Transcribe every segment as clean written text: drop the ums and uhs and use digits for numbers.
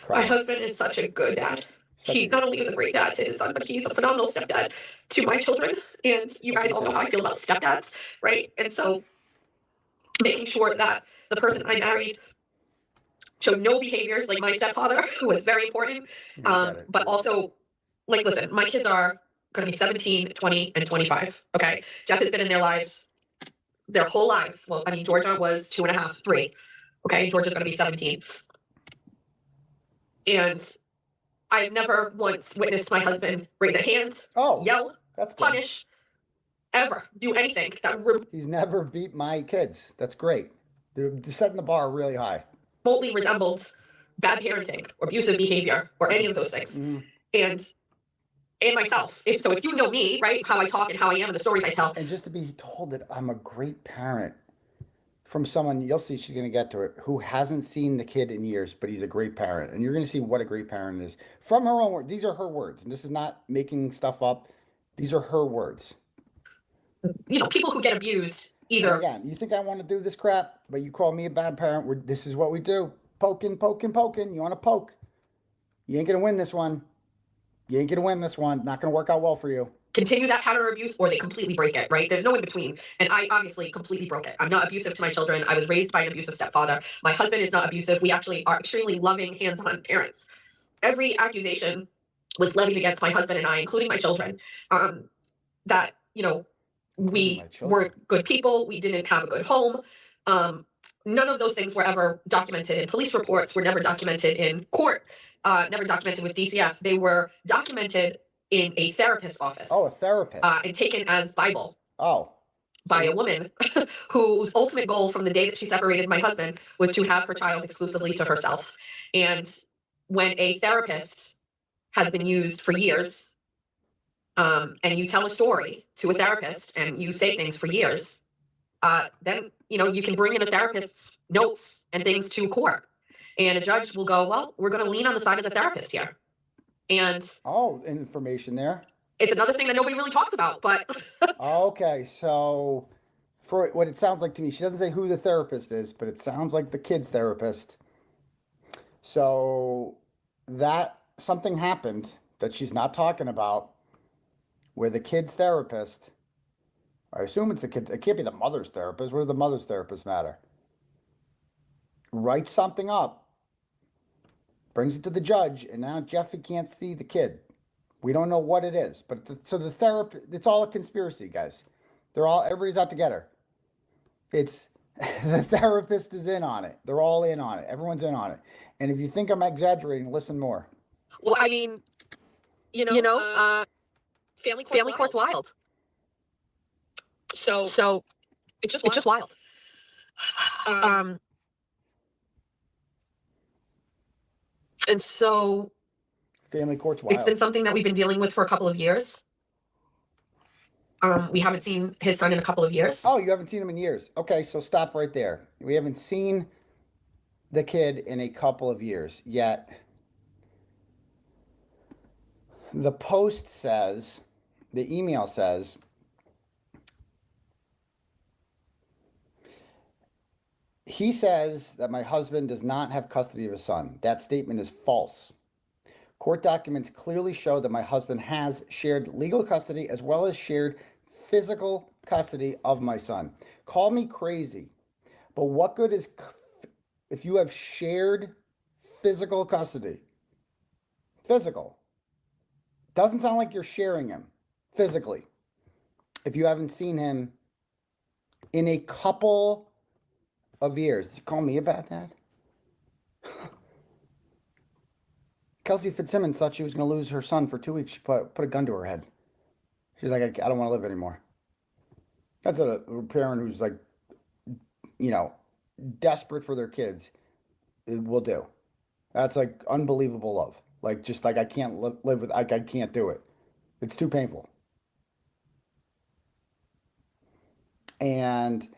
My husband is such a good dad. He not only is a great dad to his son, but he's a phenomenal stepdad to my children. And you guys all know how I feel about stepdads, right? And so making sure that the person I married showed no behaviors like my stepfather was very important. But also, like, listen, my kids are going to be 17, 20, and 25. Okay. Jeff has been in their lives, their whole lives. Well, I mean, Georgia was 2.5, 3. Okay. Georgia's going to be 17. And I've never once witnessed my husband raise a hand, yell, punish, ever do anything that he's never beat my kids. That's great. They're setting the bar really high. Remotely resembled bad parenting or abusive behavior or any of those things. And myself. If you know me, right, how I talk and how I am and the stories I tell. And just to be told that I'm a great parent from someone, you'll see she's going to get to it, who hasn't seen the kid in years, but he's a great parent. And you're going to see what a great parent is. From her own words. These are her words. And this is not making stuff up. These are her words. You know, people who get abused either. And again, you think I want to do this crap, but you call me a bad parent. This is what we do. Poking, poking, poking. You want to poke. You ain't going to win this one. You ain't going to win this one. Not going to work out well for you. Continue that pattern of abuse or they completely break it, right? There's no in between. And I obviously completely broke it. I'm not abusive to my children. I was raised by an abusive stepfather. My husband is not abusive. We actually are extremely loving, hands-on parents. Every accusation was levied against my husband and I, including my children, that, you know, we weren't good people. We didn't have a good home. None of those things were ever documented in police reports, were never documented in court, never documented with DCF. They were documented in a therapist's office. Oh, a therapist. And taken as Bible. Oh. By a woman whose ultimate goal from the day that she separated my husband was to have her child exclusively to herself. And when a therapist has been used for years, and you tell a story to a therapist and you say things for years, then, you know, you can bring in a therapist's notes and things to court. And a judge will go, well, we're going to lean on the side of the therapist here. And information there. It's another thing that nobody really talks about, but okay, so for what it sounds like to me, she doesn't say who the therapist is, but it sounds like the kid's therapist. So that something happened that she's not talking about where the kid's therapist, I assume it's the kid, it can't be the mother's therapist. What does the mother's therapist matter? Writes something up, brings it to the judge, and now Jeffy can't see the kid. We don't know what it is, but so the therapist, it's all a conspiracy, guys. Everybody's out to get her. It's, the therapist is in on it. They're all in on it. Everyone's in on it. And if you think I'm exaggerating, listen more. Well, I mean, family court's wild. So it's just wild. And so family court's wild. It's been something that we've been dealing with for a couple of years. We haven't seen his son in a couple of years. Oh, you haven't seen him in years. Okay, so stop right there. We haven't seen the kid in a couple of years yet. The post says, the email says, he says that my husband does not have custody of his son. That statement is false. Court documents clearly show that my husband has shared legal custody as well as shared physical custody of my son. Call me crazy, but what good is if you have shared physical custody? Physical. Doesn't sound like you're sharing him physically if you haven't seen him in a couple of years. You call me a bad dad? Kelsey Fitzsimmons thought she was going to lose her son for 2 weeks. She put a gun to her head. She's like, I don't want to live anymore. That's a parent who's like, desperate for their kids. It will do. That's like unbelievable love. Like, just like I can't live with, I can't do it. It's too painful. And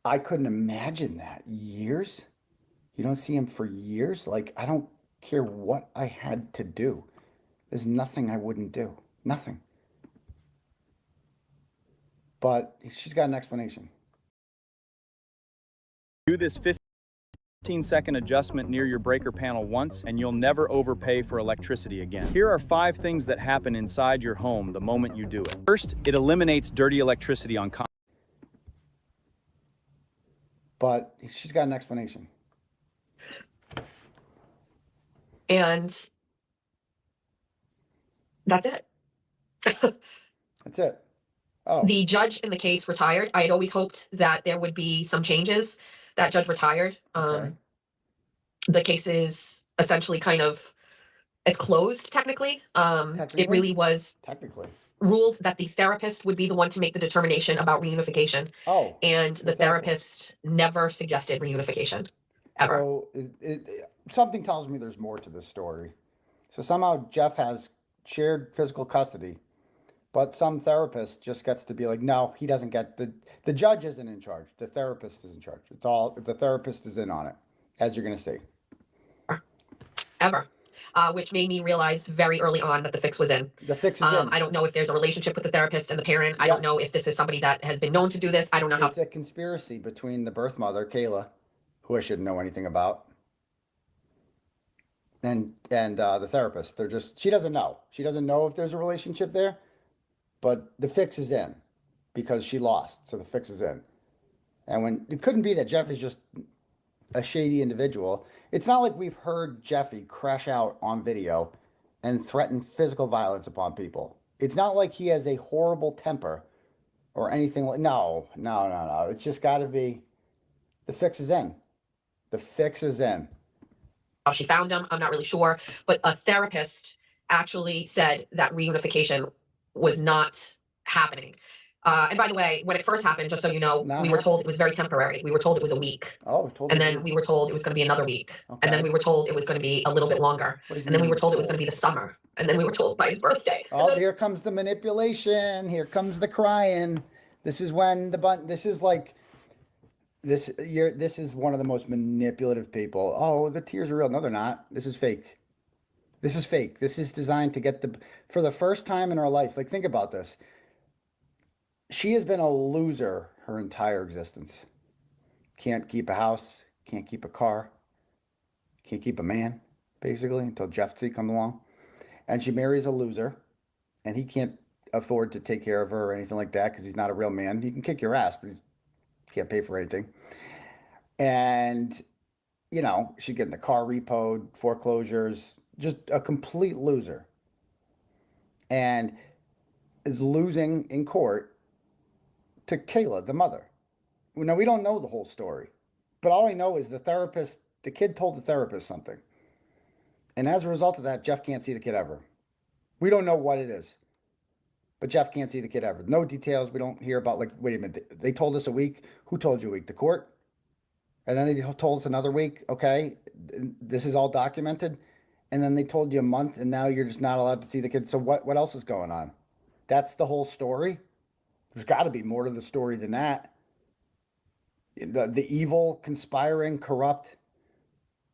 I couldn't imagine that. Years? You don't see him for years? Like, I don't care what I had to do. There's nothing I wouldn't do. Nothing. But she's got an explanation. Do this 50 15-second adjustment near your breaker panel once, and you'll never overpay for electricity again. Here are 5 things that happen inside your home the moment you do it. First, it eliminates dirty electricity on But she's got an explanation. And that's it. That's it. Oh. The judge in the case retired. I had always hoped that there would be some changes. That judge retired. Okay. The case is essentially it's closed technically. It really was technically ruled that the therapist would be the one to make the determination about reunification. Oh. And the therapist never suggested reunification, ever. So something tells me there's more to this story. So somehow Jeff has shared physical custody, but some therapist just gets to be like, no, he doesn't get the judge isn't in charge. The therapist is in charge. It's all the therapist is in on it, as you're going to see. Ever. Which made me realize very early on that the fix was in. The fix is in. I don't know if there's a relationship with the therapist and the parent. I don't know if this is somebody that has been known to do this. I don't know how. It's a conspiracy between the birth mother, Kayla, who I shouldn't know anything about, and the therapist. She doesn't know. She doesn't know if there's a relationship there, but the fix is in because she lost. So the fix is in. And when it couldn't be that Jeff is just a shady individual. It's not like we've heard Jeffy crash out on video and threaten physical violence upon people. It's not like he has a horrible temper or anything like. No. It's just got to be. The fix is in. The fix is in. How she found him, I'm not really sure, but a therapist actually said that reunification was not happening. And by the way, when it first happened, just so you know, we were told it was very temporary. We were told it was a week. Oh, and then we were told it was going to be another week. Okay. And then we were told it was going to be a little bit longer. And then we were told it was going to be the summer. And then we were told by his birthday. Oh, here comes the manipulation. Here comes the crying. This is when this is like this is one of the most manipulative people. Oh, the tears are real. No, they're not. This is fake. This is fake. This is designed to get for the first time in her life. Like, think about this. She has been a loser her entire existence. Can't keep a house, can't keep a car, can't keep a man, basically, until Jeffsty comes along. And she marries a loser, and he can't afford to take care of her or anything like that because he's not a real man. He can kick your ass, but he can't pay for anything. And, she's getting the car repoed, foreclosures, just a complete loser. And is losing in court to Kayla, the mother. Now, we don't know the whole story, but all I know is the kid told the therapist something. And as a result of that, Jeff can't see the kid ever. We don't know what it is, but Jeff can't see the kid ever. No details. We don't hear about, wait a minute, they told us a week. Who told you a week? The court? And then they told us another week. Okay, this is all documented. And then they told you a month, and now you're just not allowed to see the kid. So what else is going on? That's the whole story? There's got to be more to the story than that. The evil, conspiring, corrupt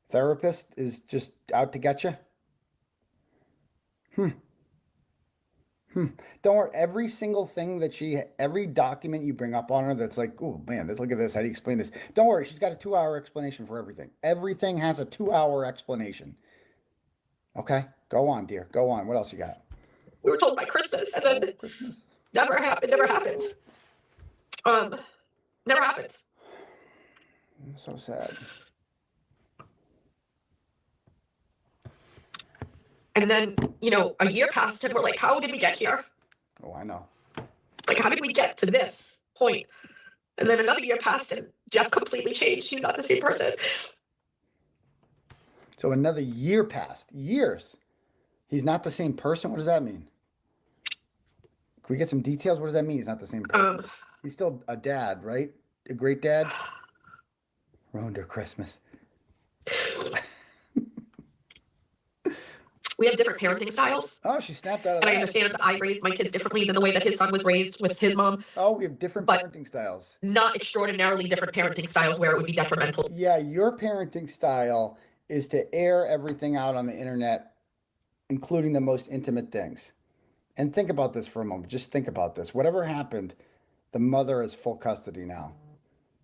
therapist is just out to get you. Don't worry. Every single thing every document you bring up on her that's like, oh man, look at this. How do you explain this? Don't worry. She's got a 2-hour explanation for everything. Everything has a 2-hour explanation. Okay? Go on, dear. Go on. What else you got? We were told by Christmas, and then Christmas. Never happened. Never happened. Never happened. So sad. And then, a year passed, and we're like, how did we get here? Oh, I know. Like, how did we get to this point? And then another year passed, and Jeff completely changed. He's not the same person. So another year passed. Years. He's not the same person? What does that mean? Can we get some details? What does that mean? He's not the same person. He's still a dad, right? A great dad. Ruined her Christmas. We have different parenting styles. Oh, she snapped out of that. And I understand that I raised my kids differently than the way that his son was raised with his mom. Oh, we have different parenting styles. Not extraordinarily different parenting styles where it would be detrimental. Yeah, your parenting style is to air everything out on the internet, including the most intimate things. And think about this for a moment. Just think about this. Whatever happened, the mother is full custody now.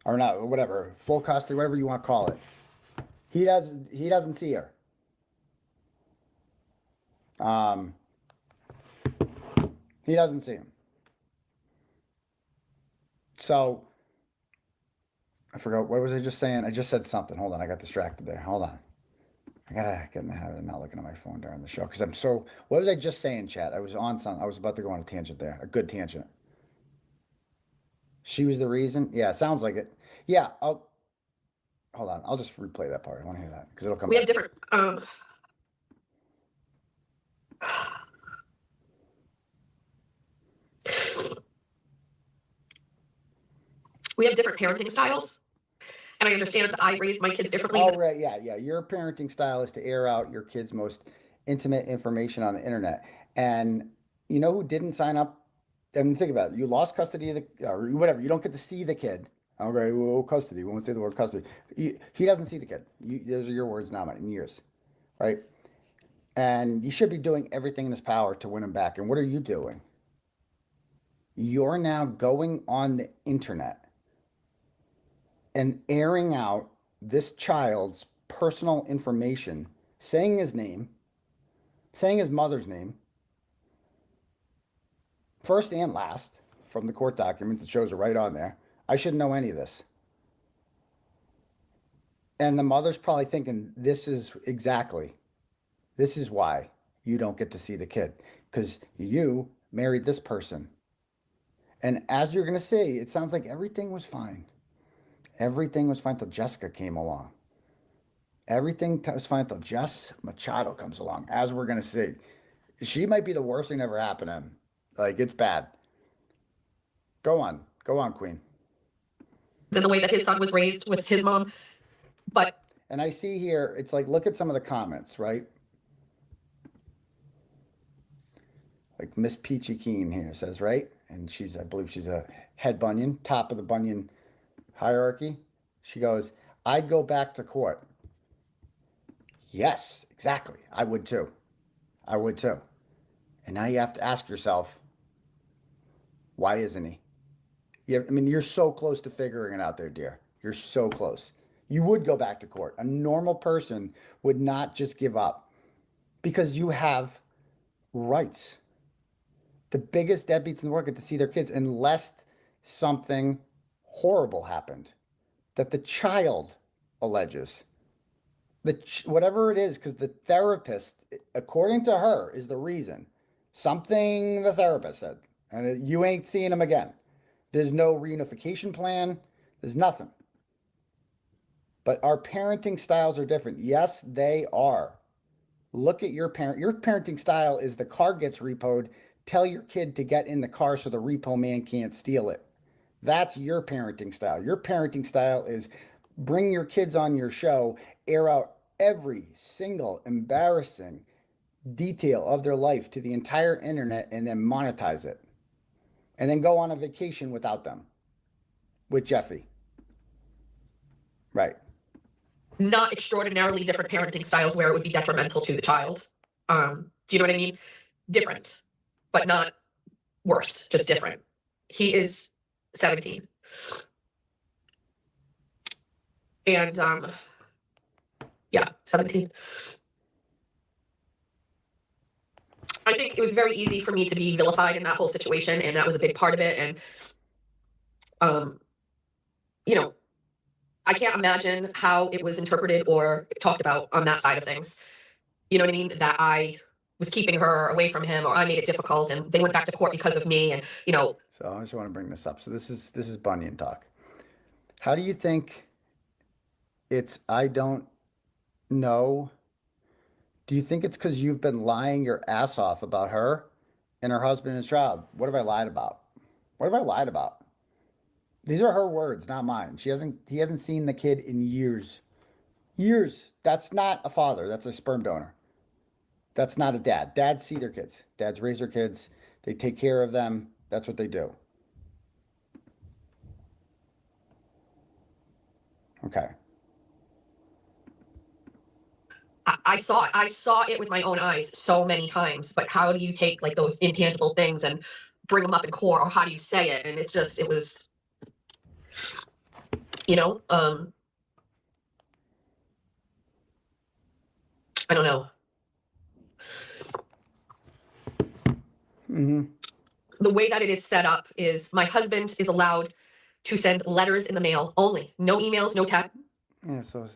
Or not, whatever. Full custody, whatever you want to call it. He doesn't see her. He doesn't see him. So I forgot, what was I just saying? I just said something. Hold on, I got distracted there. Hold on. I gotta get in the habit of not looking at my phone during the show because I'm so. What was I just saying, chat? I was on something. I was about to go on a tangent there, a good tangent. She was the reason. Yeah, sounds like it. Yeah. Hold on. I'll just replay that part. I want to hear that because it'll come. We back. have different. We have different parenting styles, and I understand that I raised my kids differently. Oh, right. Yeah. Your parenting style is to air out your kids' most intimate information on the internet. And you know who didn't sign up? I mean, think about it. You lost custody of the, or whatever. You don't get to see the kid. Okay, well, custody. We won't say the word custody. He doesn't see the kid. Those are your words, not mine. Yours, right? And you should be doing everything in his power to win him back. And what are you doing? You're now going on the internet and airing out this child's personal information, saying his name, saying his mother's name, first and last, from the court documents. It shows it right on there. I shouldn't know any of this. And the mother's probably thinking, this is why you don't get to see the kid, because you married this person. And as you're going to see, it sounds like everything was fine. Everything was fine till Jessica came along. Everything was fine till Jess Machado comes along, as we're going to see. She might be the worst thing that ever happened to him. Like, it's bad. Go on, Queen. Than the way that his son was raised with his mom. But. And I see here, it's like, look at some of the comments, right? Like Miss Peachy Keen here says, right? And I believe she's a head bunion, top of the bunion hierarchy. She goes, I'd go back to court. Yes, exactly. I would too. And now you have to ask yourself, why isn't he? You're so close to figuring it out there, dear. You're so close. You would go back to court. A normal person would not just give up because you have rights. The biggest deadbeats in the world get to see their kids unless something horrible happened that the child alleges. Whatever it is, because the therapist, according to her, is the reason. Something the therapist said. And you ain't seeing him again. There's no reunification plan. There's nothing. But our parenting styles are different. Yes, they are. Look at your parent. Your parenting style is the car gets repoed. Tell your kid to get in the car so the repo man can't steal it. That's your parenting style. Your parenting style is bring your kids on your show, air out every single embarrassing detail of their life to the entire internet, and then monetize it. And then go on a vacation without them. With Jeffy. Right. Not extraordinarily different parenting styles where it would be detrimental to the child. Do you know what I mean? Different, but not worse, just different. He is 17. And, 17. I think it was very easy for me to be vilified in that whole situation, and that was a big part of it. And, I can't imagine how it was interpreted or talked about on that side of things. You know what I mean? That I was keeping her away from him, or I made it difficult, and they went back to court because of me. And So I just want to bring this up. So this is Bunyan talk. How do you think it's? I don't know. Do you think it's because you've been lying your ass off about her and her husband and his child? What have I lied about? These are her words, not mine. He hasn't seen the kid in years. That's not a father. That's a sperm donor. That's not a dad. Dads see their kids. Dads raise their kids. They take care of them. That's what they do. Okay. I saw it with my own eyes so many times, but how do you take like those intangible things and bring them up in court, or how do you say it? And it was, I don't know. Mm-hmm. The way that it is set up is my husband is allowed to send letters in the mail only. No emails, no text. Yeah, so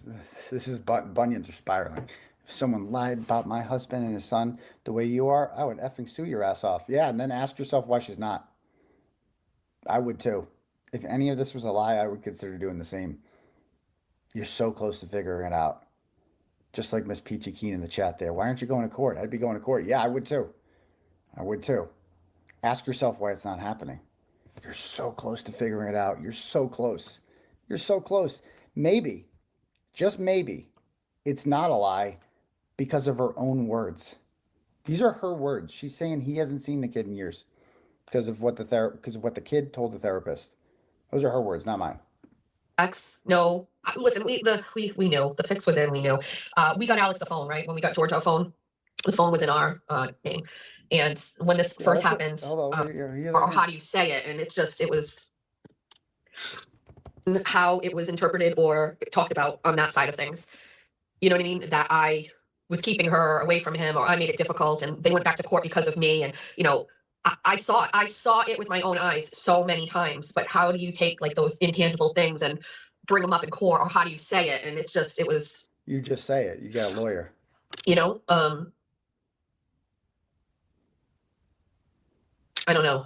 this is bunions are spiraling. If someone lied about my husband and his son the way you are, I would effing sue your ass off. Yeah, and then ask yourself why she's not. I would too. If any of this was a lie, I would consider doing the same. You're so close to figuring it out. Just like Miss Peachy Keen in the chat there. Why aren't you going to court? I'd be going to court. Yeah, I would too. I would too. Ask yourself why it's not happening. You're so close to figuring it out. You're so close. You're so close. Maybe, just maybe, it's not a lie because of her own words. These are her words. She's saying he hasn't seen the kid in years because of what the kid told the therapist. Those are her words, not mine. No, listen, we knew the fix was in. We knew. We got Alex the phone, right? When we got George our phone, the phone was in our name. And when this first happened, or how do you say it? And it was how it was interpreted or talked about on that side of things. You know what I mean? That I was keeping her away from him, or I made it difficult, and they went back to court because of me. And I saw it with my own eyes so many times. But how do you take like those intangible things and bring them up in court, or how do you say it? And it was. You just say it. You got a lawyer. I don't know.